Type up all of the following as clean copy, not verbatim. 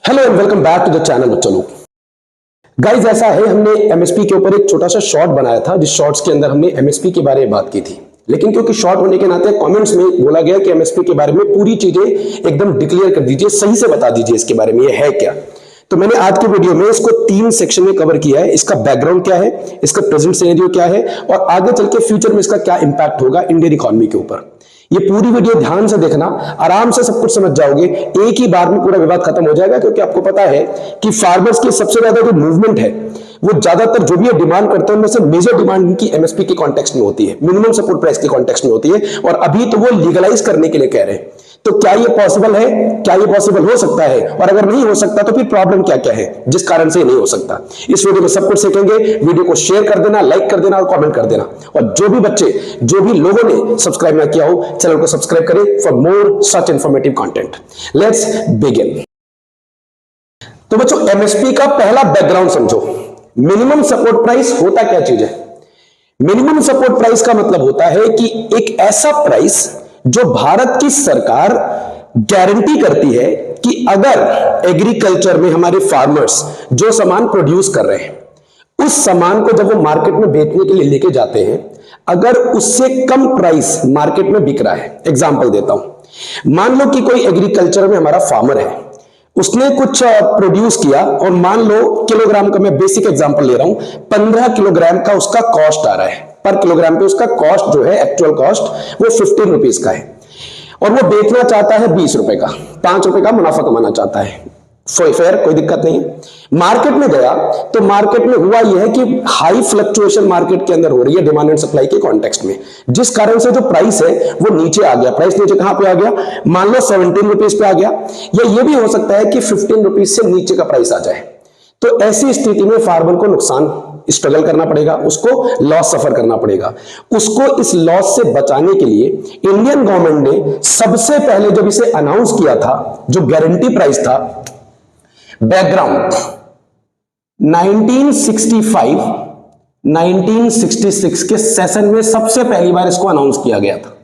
Hello and welcome back to the channel बच्चों लोग। Guys ऐसा है, हमने एमएसपी के ऊपर एक छोटा सा शॉर्ट बनाया था, जिस शॉर्ट्स के अंदर हमने एमएसपी के बारे में बात की थी। लेकिन क्योंकि शॉर्ट होने के नाते कमेंट्स में बोला गया कि एमएसपी के बारे में पूरी चीजें एकदम डिक्लेयर कर दीजिए, सही से बता दीजिए इसके बारे में ये है क्या। तो मैंने आज की वीडियो में इसको 3 सेक्शन में कवर किया है। इसका बैकग्राउंड क्या है, इसका प्रेजेंट सिनेरियो क्या है और आगे चल के फ्यूचर में इसका क्या इंपैक्ट होगा इंडियन इकोनॉमी के ऊपर। ये पूरी वीडियो ध्यान से देखना, आराम से सब कुछ समझ जाओगे, एक ही बार में पूरा विवाद खत्म हो जाएगा। क्योंकि आपको पता है कि फार्मर्स की सबसे ज्यादा जो मूवमेंट है वो ज्यादातर जो भी ये डिमांड करते हैं उनमें से मेजर डिमांड इनकी एमएसपी के कॉन्टेक्स्ट में होती है, मिनिमम सपोर्ट प्राइस के कॉन्टेक्स्ट में होती है। और अभी तो वो लीगलाइज करने के लिए कह रहे हैं। तो क्या ये पॉसिबल है? क्या ये पॉसिबल हो सकता है? और अगर नहीं हो सकता तो फिर प्रॉब्लम क्या क्या है जिस कारण से नहीं हो सकता, इस वीडियो में सब कुछ सीखेंगे। वीडियो को शेयर कर देना, लाइक कर देना और कमेंट कर देना। और जो भी बच्चे, जो भी लोगों ने सब्सक्राइब ना किया हो, चैनल को सब्सक्राइब करें for more such informative content. Let's begin. तो बच्चों, एमएसपी का पहला बैकग्राउंड समझो। मिनिमम सपोर्ट प्राइस होता क्या चीज है? मिनिमम सपोर्ट प्राइस का मतलब होता है कि एक ऐसा प्राइस जो भारत की सरकार गारंटी करती है कि अगर एग्रीकल्चर में हमारे फार्मर्स जो सामान प्रोड्यूस कर रहे हैं उस सामान को जब वो मार्केट में बेचने के लिए लेके जाते हैं, अगर उससे कम प्राइस मार्केट में बिक रहा है। एग्जांपल देता हूं, मान लो कि कोई एग्रीकल्चर में हमारा फार्मर है, उसने कुछ प्रोड्यूस किया और मान लो किलोग्राम का, मैं बेसिक एग्जांपल ले रहा हूं, 15 किलोग्राम का उसका कॉस्ट आ रहा है। पर किलोग्राम पे उसका कॉस्ट जो है, एक्चुअल कॉस्ट, वो 15 रुपीज का है और वो बेचना चाहता है 20 रुपए का, 5 रुपए का मुनाफा कमाना चाहता है। फेयर, कोई दिक्कत नहीं है। मार्केट में गया तो मार्केट में हुआ यह है कि हाई फ्लक्चुएशन मार्केट के अंदर हो रही है डिमांड एंड सप्लाई के कॉन्टेक्स्ट में, जिस कारण से जो प्राइस है वो नीचे आ गया। प्राइस नीचे कहां पे आ गया? मान लो 17 रुपीज पे आ गया, या ये भी हो सकता है कि 15 रुपीज से नीचे का प्राइस आ जाए। तो ऐसी स्थिति में फार्मर को नुकसान, स्ट्रगल करना पड़ेगा, उसको लॉस सफर करना पड़ेगा। उसको इस लॉस से बचाने के लिए इंडियन गवर्नमेंट ने सबसे पहले जब इसे अनाउंस किया था, जो गारंटी प्राइस था, बैकग्राउंड 1965 1966 के सेशन में सबसे पहली बार इसको अनाउंस किया गया था।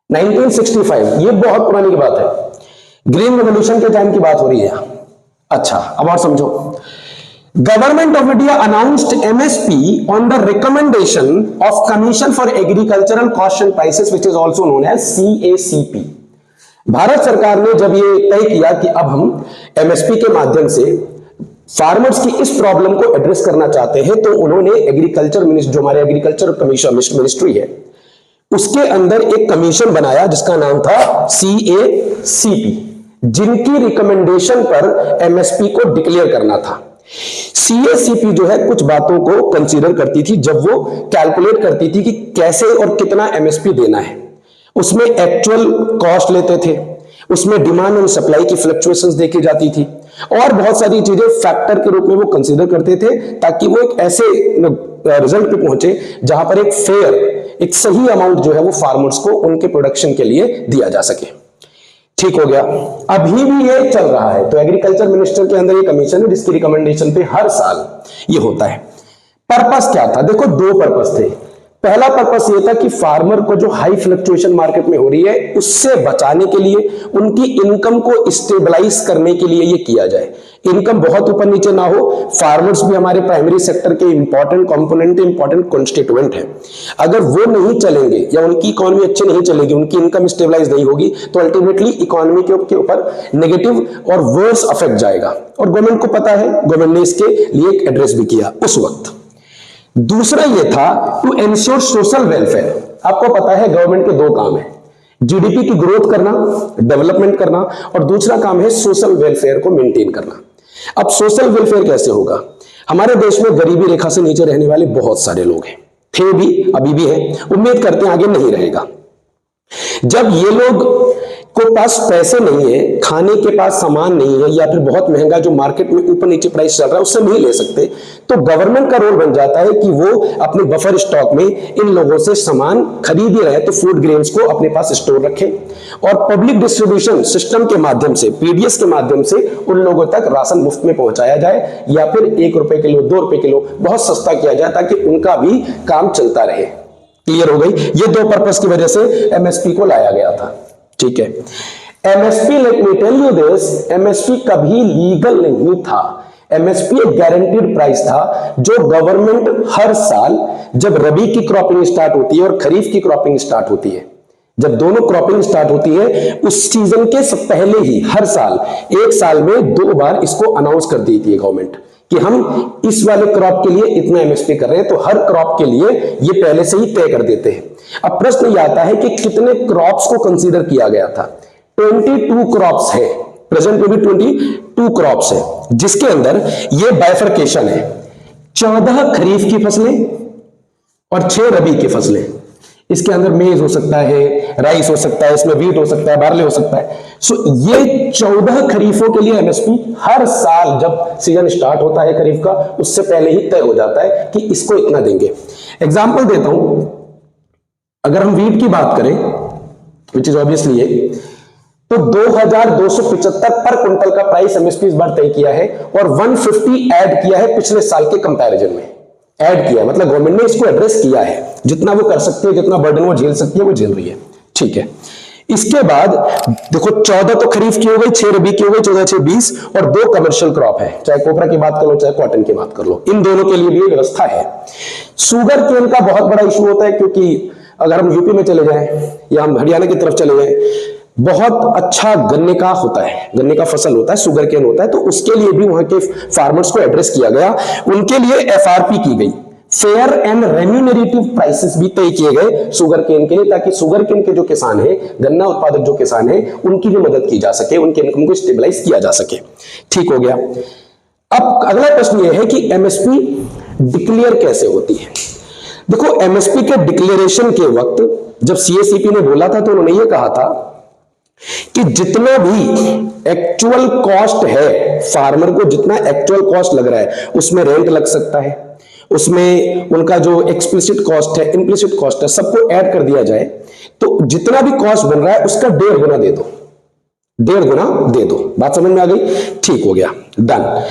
1965, ये बहुत पुरानी की बात है, ग्रीन रेवोल्यूशन के टाइम की बात हो रही है। अच्छा, अब और समझो। Government of India announced MSP on the recommendation of commission for agricultural cost and prices which is also known as CACP. Bharat सरकार ने जब ये तय किया कि अब हम एमएसपी के माध्यम से फार्मर्स की इस प्रॉब्लम को एड्रेस करना चाहते हैं, तो उन्होंने एग्रीकल्चर मिनिस्ट्री, जो हमारे एग्रीकल्चर कमीशन मिनिस्ट्री है, उसके अंदर एक कमीशन बनाया जिसका नाम था सीएसीपी, जिनकी रिकमेंडेशन पर एमएसपी को डिक्लेयर करना था। सीएसीपी जो है कुछ बातों को कंसीडर करती थी जब वो कैलकुलेट करती थी कि कैसे और कितना एमएसपी देना है। उसमें एक्चुअल कॉस्ट लेते थे, उसमें डिमांड और सप्लाई की फ्लक्चुएशंस देखी जाती थी और बहुत सारी चीजें फैक्टर के रूप में वो कंसीडर करते थे, ताकि वो एक ऐसे रिजल्ट पे पहुंचे जहां पर एक फेयर, एक सही अमाउंट जो है वो फार्मर्स को उनके प्रोडक्शन के लिए दिया जा सके। ठीक हो गया। अभी भी ये चल रहा है। तो एग्रीकल्चर मिनिस्टर के अंदर ये कमीशन है जिसकी रिकमेंडेशन पे हर साल ये होता है। पर्पस क्या था? देखो, 2 पर्पस थे। पहला पर्पस ये था कि फार्मर को जो हाई फ्लक्चुएशन मार्केट में हो रही है उससे बचाने के लिए, उनकी इनकम को स्टेबलाइज करने के लिए ये किया जाए। इनकम बहुत ऊपर नीचे ना हो। फार्मर्स भी हमारे प्राइमरी सेक्टर के इंपॉर्टेंट कंपोनेंट, इंपॉर्टेंट कॉन्स्टिट्यूएंट है। अगर वो नहीं चलेंगे या उनकी इकोनॉमी अच्छी नहीं चलेगी, उनकी इनकम स्टेबलाइज नहीं होगी, तो अल्टीमेटली इकोनॉमी के ऊपर नेगेटिव और वर्स अफेक्ट जाएगा। और गवर्नमेंट को पता है, गवर्नमेंट ने इसके लिए एक एड्रेस भी किया उस वक्त। दूसरा ये था टू एंश्योर सोशल वेलफेयर। आपको पता है गवर्नमेंट के 2 काम है, जीडीपी की ग्रोथ करना, डेवलपमेंट करना, और दूसरा काम है सोशल वेलफेयर को मेंटेन करना। अब सोशल वेलफेयर कैसे होगा? हमारे देश में गरीबी रेखा से नीचे रहने वाले बहुत सारे लोग हैं, थे भी, अभी भी है, उम्मीद करते हैं आगे नहीं रहेगा। जब ये लोग को पास पैसे नहीं है, खाने के पास सामान नहीं है, या फिर बहुत महंगा जो मार्केट में ऊपर नीचे प्राइस चल रहा है उससे नहीं ले सकते, तो गवर्नमेंट का रोल बन जाता है कि वो अपने बफर स्टॉक में इन लोगों से सामान खरीद ही रहे तो फूड ग्रेन्स को अपने पास स्टोर रखें और पब्लिक डिस्ट्रीब्यूशन सिस्टम के माध्यम से, पीडीएस के माध्यम से उन लोगों तक राशन मुफ्त में पहुंचाया जाए, या फिर 1 रुपए किलो, 2 रुपए किलो बहुत सस्ता किया जाए ताकि उनका भी काम चलता रहे। क्लियर हो गई? ये 2 पर्पस की वजह से एमएसपी को लाया गया था। ठीक है। MSP, let me tell you this, MSP कभी लीगल नहीं था। एमएसपी एक गारंटीड प्राइस था जो गवर्नमेंट हर साल जब रबी की क्रॉपिंग स्टार्ट होती है और खरीफ की क्रॉपिंग स्टार्ट होती है, जब दोनों क्रॉपिंग स्टार्ट होती है उस सीजन के सब पहले ही हर साल, एक साल में 2 बार इसको अनाउंस कर देती है गवर्नमेंट कि हम इस वाले क्रॉप के लिए इतना एमएसपी कर रहे हैं। तो हर क्रॉप के लिए ये पहले से ही तय कर देते हैं। अब प्रश्न ये आता है कि कितने क्रॉप्स को कंसीडर किया गया था। 22 क्रॉप्स है, प्रेजेंट में भी 22 क्रॉप्स है, जिसके अंदर ये बाइफरकेशन है, 14 खरीफ की फसलें और 6 रबी की फसलें। इसके अंदर मेज हो सकता है, राइस हो सकता है, इसमें व्हीट हो सकता है, बार्ले हो सकता है। सो ये 14 खरीफों के लिए एमएसपी हर साल जब सीजन स्टार्ट होता है खरीफ का, उससे पहले ही तय हो जाता है कि इसको इतना देंगे। एग्जांपल देता हूं, अगर हम व्हीट की बात करें, विच इज ऑब्वियसली है, तो 2275 पर क्विंटल का प्राइस एमएसपी इस बार तय किया है और 150 ऐड किया है पिछले साल के कंपैरिजन में। ऐड किया मतलब गवर्नमेंट ने इसको एड्रेस किया है, जितना वो कर सकती है, जितना बर्डन वो झेल सकती है वो झेल रही है। ठीक है, इसके बाद देखो 14 तो खरीफ की हो गई, 6 रबी की हो गई, 14 6 20 और 2 कमर्शियल क्रॉप है, चाहे कोपरा की बात कर लो चाहे कॉटन की बात कर लो, इन दोनों के लिए भी व्यवस्था है। शुगर केन का बहुत बड़ा इशू होता है, क्योंकि अगर हम यूपी में चले जाएं या हम हरियाणा की तरफ चले जाएं, बहुत अच्छा गन्ने का होता है, गन्ने का फसल होता है, शुगर केन होता है, तो उसके लिए भी वहां के फार्मर्स को एड्रेस किया गया। उनके लिए एफआरपी की गई, फेयर एंड रेम्यूनरेटिव प्राइसेस भी तय किए गए शुगर केन के लिए, ताकि शुगर केन के जो किसान है, गन्ना उत्पादक जो किसान है, उनकी भी मदद की जा सके, उनके इनकम को स्टेबलाइज किया जा सके। ठीक हो गया। अब अगला प्रश्न यह है कि एमएसपी डिक्लेयर कैसे होती है। देखो, एमएसपी के डिक्लेरेशन के वक्त जब सीएससीपी ने बोला था तो उन्होंने ये कहा था कि जितना भी एक्चुअल कॉस्ट है, फार्मर को जितना एक्चुअल कॉस्ट लग रहा है, उसमें रेंट लग सकता है, उसमें उनका जो एक्सप्लिसिट कॉस्ट है, इम्प्लिसिट कॉस्ट है, सबको ऐड कर दिया जाए, तो जितना भी कॉस्ट बन रहा है उसका 1.5 गुना दे दो, 1.5 गुना दे दो। बात समझ में आ गई? ठीक हो गया, डन।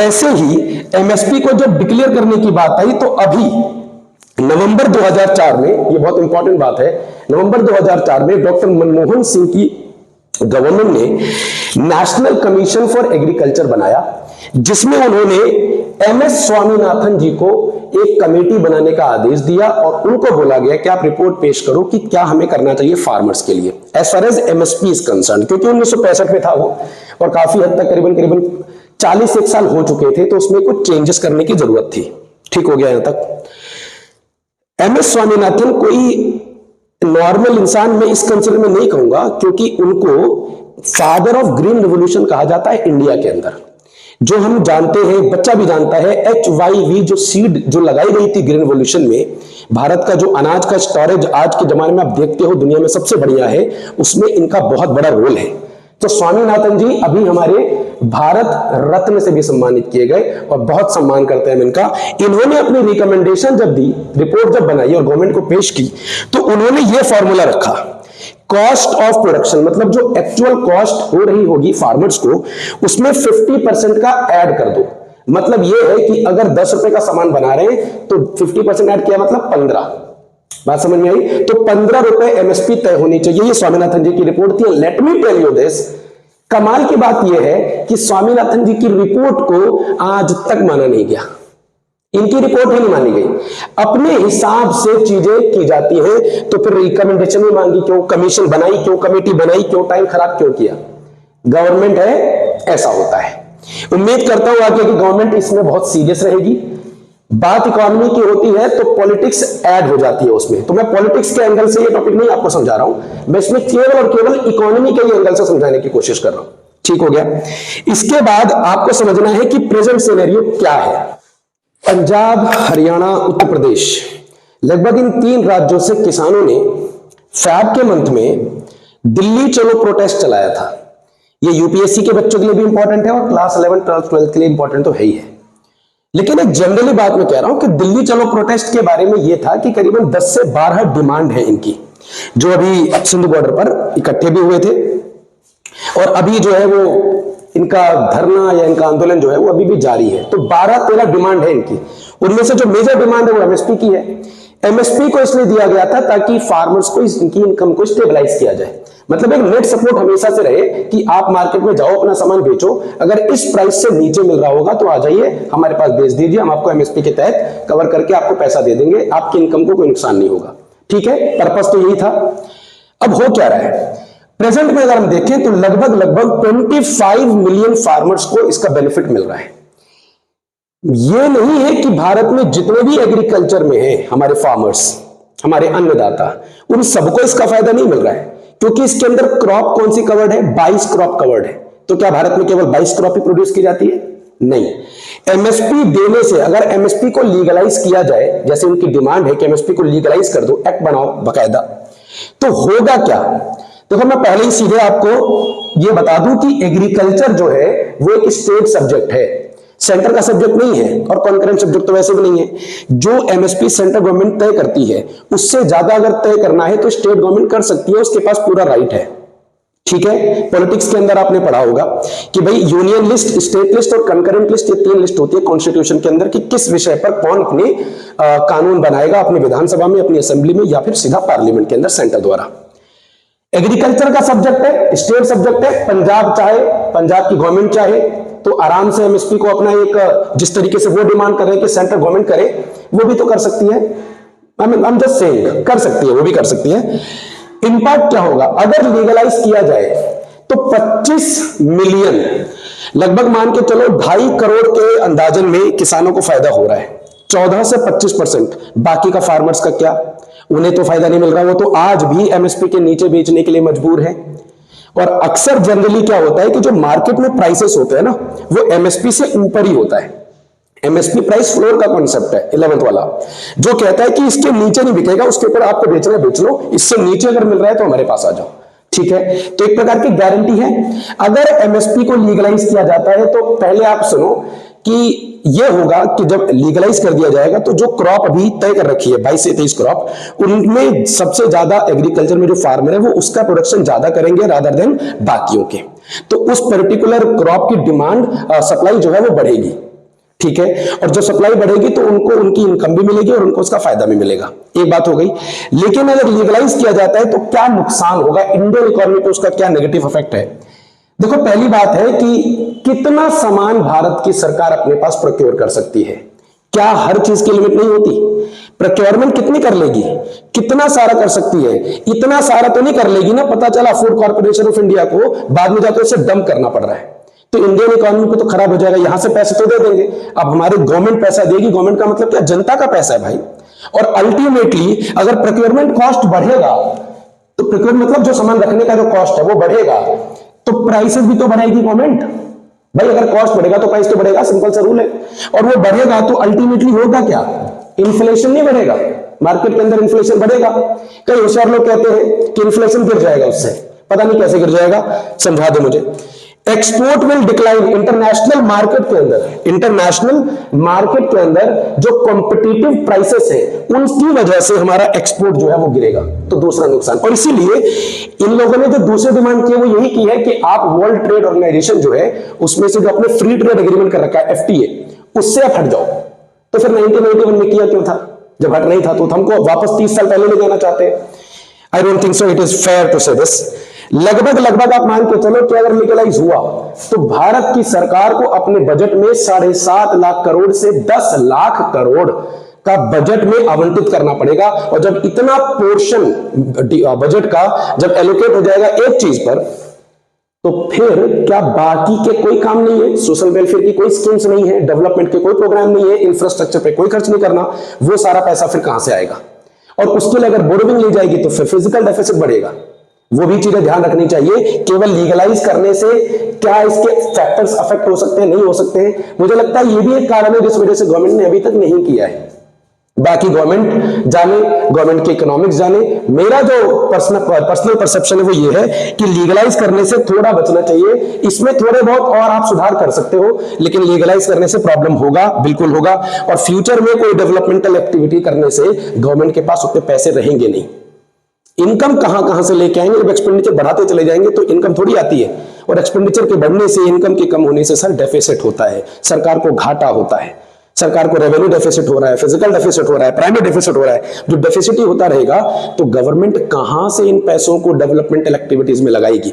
ऐसे ही एमएसपी को जब डिक्लेयर करने की बात आई तो अभी नवंबर 2004 में, ये बहुत इंपॉर्टेंट बात है, नवंबर 2004 में डॉक्टर मनमोहन सिंह की गवर्नमेंट ने नेशनल कमीशन फॉर एग्रीकल्चर बनाया, जिसमें उन्होंने एमएस स्वामीनाथन जी को एक कमेटी बनाने का आदेश दिया और उनको बोला गया कि आप रिपोर्ट पेश करो कि क्या हमें करना चाहिए फार्मर्स के लिए as far as MSP is concern, क्योंकि 1965 में था वो और काफी हद तक करीबन 41 साल हो चुके थे, तो उसमें कुछ चेंजेस करने की जरूरत थी। ठीक हो गया यहां तक। एमएस स्वामीनाथन कोई नॉर्मल इंसान मैं इस कंसिडर में नहीं कहूंगा, क्योंकि उनको फादर ऑफ ग्रीन रिवॉल्यूशन कहा जाता है इंडिया के अंदर। जो हम जानते हैं, बच्चा भी जानता है, HYV जो सीड जो लगाई गई थी ग्रीन रिवॉल्यूशन में, भारत का जो अनाज का स्टोरेज आज के जमाने में आप देखते हो दुनिया में सबसे बढ़िया है, उसमें इनका बहुत बड़ा रोल है। तो स्वामीनाथन जी अभी हमारे भारत रत्न से भी सम्मानित किए गए और बहुत सम्मान करते हैं हम इनका। इन्होंने अपनी रिकमेंडेशन जब दी, रिपोर्ट जब बनाई और गवर्नमेंट को पेश की, तो उन्होंने ये फॉर्मूला रखा, कॉस्ट ऑफ प्रोडक्शन, मतलब जो एक्चुअल कॉस्ट हो रही होगी फार्मर्स को, उसमें 50% का ऐड कर दो। मतलब ये है कि अगर 10 रुपए का सामान बना रहे हैं तो 50% ऐड किया मतलब 15। बात समझ में आई? तो 15 रुपए एमएसपी तय होनी चाहिए। ये स्वामीनाथन जी की रिपोर्ट थी। Let me tell you this, कमाल की बात यह है कि स्वामीनाथन जी की रिपोर्ट को आज तक माना नहीं गया, इनकी रिपोर्ट ही नहीं मानी गई। अपने हिसाब से चीजें की जाती हैं, तो फिर रिकमेंडेशन भी मांगी क्यों, कमीशन बनाई क्यों, कमेटी बनाई क्यों, टाइम खराब क्यों किया? गवर्नमेंट है, ऐसा होता है। उम्मीद करता हूं आगे की गवर्नमेंट इसमें बहुत सीरियस रहेगी। बात इकोनॉमी की होती है तो पॉलिटिक्स ऐड हो जाती है उसमें, तो मैं पॉलिटिक्स के एंगल से ये टॉपिक नहीं आपको समझा रहा हूं, मैं इसमें केवल और केवल इकोनॉमी के एंगल से समझाने की कोशिश कर रहा हूं। ठीक हो गया। इसके बाद आपको समझना है कि प्रेजेंट सिनेरियो क्या है। पंजाब, हरियाणा, उत्तर प्रदेश, लगभग इन 3 राज्यों से किसानों ने फैब के मंथ में दिल्ली चलो प्रोटेस्ट चलाया था। ये यूपीएससी के बच्चों के लिए भी इंपॉर्टेंट है और क्लास 11, 12, 12 के लिए इंपॉर्टेंट तो है ही है। लेकिन एक जनरली बात मैं कह रहा हूं कि दिल्ली चलो प्रोटेस्ट के बारे में यह था कि करीबन 10 से 12 डिमांड है इनकी, जो अभी सिंधु बॉर्डर पर इकट्ठे भी हुए थे और अभी जो है वो इनका धरना या इनका आंदोलन जो है वो अभी भी जारी है। तो 12-13 डिमांड है इनकी। उनमें से जो मेजर डिमांड है वो एमएसपी की है। एमएसपी को इसलिए दिया गया था ताकि फार्मर्स को इनकी इनकम को स्टेबलाइज किया जाए। मतलब एक नेट सपोर्ट हमेशा से रहे कि आप मार्केट में जाओ, अपना सामान बेचो, अगर इस प्राइस से नीचे मिल रहा होगा तो आ जाइए हमारे पास बेच दीजिए, हम आपको एमएसपी के तहत कवर करके आपको पैसा दे देंगे, आपकी इनकम को कोई नुकसान नहीं होगा। ठीक है, पर्पस तो यही था। अब हो क्या रहा है प्रेजेंट में, अगर हम देखें तो लगभग 25 मिलियन फार्मर्स को इसका बेनिफिट मिल रहा है। ये नहीं है कि भारत में जितने भी एग्रीकल्चर में है हमारे फार्मर्स, हमारे अन्नदाता, उन सबको इसका फायदा नहीं मिल रहा है, क्योंकि इसके अंदर क्रॉप कौन सी कवर्ड है, 22 क्रॉप कवर्ड है। तो क्या भारत में केवल 22 क्रॉप ही प्रोड्यूस की जाती है? नहीं। एमएसपी देने से, अगर एमएसपी को लीगलाइज किया जाए, जैसे उनकी डिमांड है कि एमएसपी को लीगलाइज कर दो, एक्ट बनाओ बकायदा, तो होगा क्या? देखो मैं पहले ही सीधे आपको यह बता दूं कि एग्रीकल्चर जो है वो एक स्टेट सब्जेक्ट है, सेंटर का सब्जेक्ट नहीं है, और कॉन्करेंट सब्जेक्ट तो वैसे भी नहीं है। जो एमएसपी सेंट्रल गवर्नमेंट तय करती है उससे ज्यादा अगर तय करना है तो स्टेट गवर्नमेंट कर सकती है, उसके पास पूरा राइट है। ठीक है, पॉलिटिक्स के अंदर आपने पढ़ा होगा कि भाई यूनियन लिस्ट, स्टेट लिस्ट और कंकरेंट लिस्ट, ये 3 लिस्ट होती है कॉन्स्टिट्यूशन के अंदर कि किस विषय पर कौन अपने कानून बनाएगा, अपनी विधानसभा में, अपनी असेंबली में, या फिर सीधा पार्लियामेंट के अंदर सेंटर द्वारा। एग्रीकल्चर का सब्जेक्ट है, स्टेट सब्जेक्ट है। पंजाब चाहे, पंजाब की गवर्नमेंट चाहे तो आराम से एमएसपी को अपना एक, जिस तरीके से वो डिमांड कर रहे हैं कि सेंट्रल गवर्नमेंट करे, वो भी तो कर सकती है। आई एम जस्ट सेइंग, कर सकती है, वो भी कर सकती है। इंपैक्ट क्या होगा अगर लीगलाइज किया जाए तो 25 मिलियन, लगभग मान के चलो 2.5 करोड़ के अंदाजन में किसानों को फायदा हो रहा है। 14 से 25%। बाकी का फार्मर्स का क्या, उन्हें तो फायदा नहीं मिल रहा, वो तो आज भी एमएसपी के नीचे बेचने के लिए मजबूर है। और अक्सर जनरली क्या होता है कि जो मार्केट में प्राइसेस होते हैं ना, वो एमएसपी से ऊपर ही होता है। एमएसपी प्राइस फ्लोर का कॉन्सेप्ट है 11th वाला, जो कहता है कि इसके नीचे नहीं बिकेगा, उसके ऊपर आपको बेचना बेच लो, इससे नीचे अगर मिल रहा है तो हमारे पास आ जाओ। ठीक है, तो एक प्रकार की गारंटी है। अगर एमएसपी को लीगलाइज किया जाता है तो पहले आप सुनो कि यह होगा कि जब लीगलाइज कर दिया जाएगा तो जो क्रॉप अभी तय कर रखी है 22 से 23 क्रॉप, उनमें सबसे ज्यादा एग्रीकल्चर में जो फार्मर है वो उसका प्रोडक्शन ज्यादा करेंगे रादर देन बाकियों के। तो उस पर्टिकुलर क्रॉप की डिमांड, सप्लाई जो है वो बढ़ेगी। ठीक है, और जब सप्लाई बढ़ेगी तो उनको उनकी इनकम भी मिलेगी और उनको उसका फायदा भी मिलेगा। एक बात हो गई। लेकिन अगर लीगलाइज किया जाता है तो क्या नुकसान होगा इंडियन इकोनॉमी पे, उसका क्या नेगेटिव इफेक्ट है? देखो पहली बात है कि कितना सामान भारत की सरकार अपने पास प्रोक्योर कर सकती है। क्या हर चीज की लिमिट नहीं होती? प्रोक्योरमेंट कितनी कर लेगी, कितना सारा कर सकती है? इतना सारा तो नहीं कर लेगी ना, पता चला फूड कॉर्पोरेशन ऑफ इंडिया को बाद में जाकर उसे डंप करना पड़ रहा है, तो इंडियन इकोनॉमी को तो खराब हो जाएगा। यहां से पैसे तो दे देंगे, अब हमारी गवर्नमेंट पैसा देगी, गवर्नमेंट का मतलब क्या, जनता का पैसा है भाई। और अल्टीमेटली अगर प्रोक्योरमेंट कॉस्ट बढ़ेगा तो प्रोक्योरमेंट मतलब जो सामान रखने का जो कॉस्ट है वो बढ़ेगा, तो प्राइसेस भी तो बढ़ाएगी गवर्नमेंट। भाई अगर कॉस्ट बढ़ेगा तो प्राइस तो बढ़ेगा, सिंपल सा रूल है। और वो बढ़ेगा तो अल्टीमेटली होगा क्या, इन्फ्लेशन नहीं बढ़ेगा, मार्केट के अंदर इन्फ्लेशन बढ़ेगा। कई होशियार लोग कहते हैं कि इन्फ्लेशन गिर जाएगा उससे, पता नहीं कैसे गिर जाएगा, समझा दो मुझे। Export will decline, international market के अंदर, इंटरनेशनल मार्केट के अंदर जो कॉम्पिटिटिव प्राइसेस है उनकी वजह से हमारा एक्सपोर्ट जो है वो गिरेगा, तो दूसरा नुकसान। और इसीलिए इन लोगों ने जो दूसरी डिमांड की है वो यही की है कि आप वर्ल्ड ट्रेड ऑर्गेनाइजेशन जो है उसमें से जो अपने फ्री ट्रेड एग्रीमेंट कर रखा है एफटीए, उससे आप हट जाओ। तो फिर 1991 में किया क्यों था, जब हट नहीं था तो हमको वापस 30 साल पहले ले जाना चाहते हैं। I don't think so, it is fair to say this. लगभग आप मान के चलो कि अगर लीगलाइज हुआ तो भारत की सरकार को अपने बजट में 7.5 लाख करोड़ से 10 लाख करोड़ का बजट में आवंटित करना पड़ेगा। और जब इतना पोर्शन बजट का जब एलोकेट हो जाएगा एक चीज पर, तो फिर क्या बाकी के कोई काम नहीं है, सोशल वेलफेयर की कोई स्कीम्स नहीं है, डेवलपमेंट के कोई प्रोग्राम नहीं है, इंफ्रास्ट्रक्चर पे कोई खर्च नहीं करना, वो सारा पैसा फिर कहां से आएगा? और उसके लिए अगर बोरोविंग ली जाएगी तो फिर फिजिकल डेफिसिट बढ़ेगा। वो भी चीजें ध्यान रखनी चाहिए। केवल लीगलाइज करने से क्या इसके फैक्टर्स अफेक्ट हो सकते हैं, नहीं हो सकते हैं? मुझे लगता है ये भी एक कारण है जिस वजह से गवर्नमेंट ने अभी तक नहीं किया है। बाकी गवर्नमेंट जाने, गवर्नमेंट के इकोनॉमिक्स जाने। मेरा जो पर्सनल परसेप्शन है वो ये है कि लीगलाइज करने से थोड़ा बचना चाहिए। इसमें थोड़े बहुत और आप सुधार कर सकते हो, लेकिन लीगलाइज करने से प्रॉब्लम होगा, बिल्कुल होगा। और फ्यूचर में कोई डेवलपमेंटल एक्टिविटी करने से गवर्नमेंट के पास उतने पैसे रहेंगे नहीं। इनकम कहां से लेके आएंगे? जब एक्सपेंडिचर बढ़ाते चले जाएंगे तो इनकम थोड़ी आती है। और एक्सपेंडिचर के बढ़ने से, इनकम के कम होने से सर डेफिसिट होता है, सरकार को घाटा होता है। सरकार को रेवेन्यू डेफिसिट हो रहा है, फिजिकल डेफिसिट हो रहा है, प्राइमरी डेफिसिट हो रहा है, जो डेफिसिट ही होता रहेगा तो गवर्नमेंट कहां से इन पैसों को डेवलपमेंटल एक्टिविटीज में लगाएगी?